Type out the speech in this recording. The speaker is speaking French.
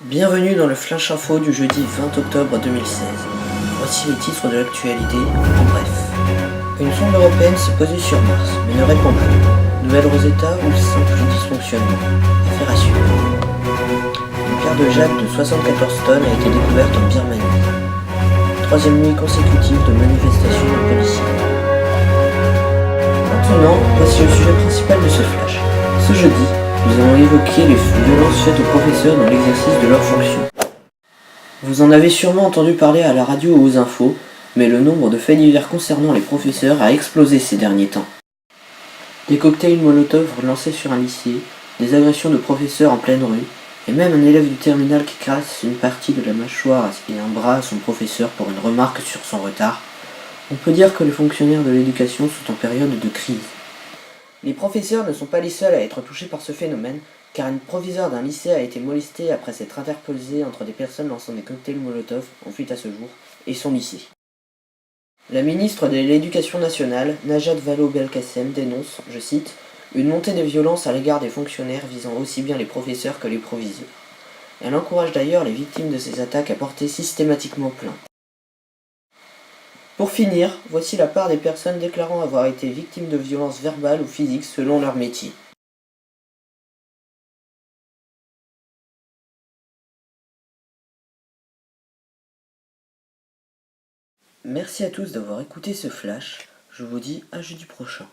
Bienvenue dans le Flash Info du jeudi 20 octobre 2016. Voici les titres de l'actualité en bref. Une sonde européenne s'est posée sur Mars, mais ne répond pas. Nouvelle Rosetta ou simple dysfonctionnement? Affaire à suivre. Une pierre de jade de 74 tonnes a été découverte en Birmanie. Troisième nuit consécutive de manifestations de policiers. Maintenant, voici le sujet principal de ce flash. Ce jeudi, nous allons évoquer les violences faites aux professeurs dans l'exercice de leurs fonctions. Vous en avez sûrement entendu parler à la radio ou aux infos, mais le nombre de faits divers concernant les professeurs a explosé ces derniers temps. Des cocktails Molotov lancés sur un lycée, des agressions de professeurs en pleine rue, et même un élève du terminal qui casse une partie de la mâchoire et un bras à son professeur pour une remarque sur son retard. On peut dire que les fonctionnaires de l'éducation sont en période de crise. Les professeurs ne sont pas les seuls à être touchés par ce phénomène, car une proviseure d'un lycée a été molestée après s'être interposée entre des personnes lançant des cocktails Molotov, en fuite à ce jour, et son lycée. La ministre de l'Éducation nationale, Najat Vallaud-Belkacem, dénonce, je cite, « une montée des violences à l'égard des fonctionnaires visant aussi bien les professeurs que les proviseurs ». Elle encourage d'ailleurs les victimes de ces attaques à porter systématiquement plainte. Pour finir, voici la part des personnes déclarant avoir été victimes de violences verbales ou physiques selon leur métier. Merci à tous d'avoir écouté ce flash, je vous dis à jeudi prochain.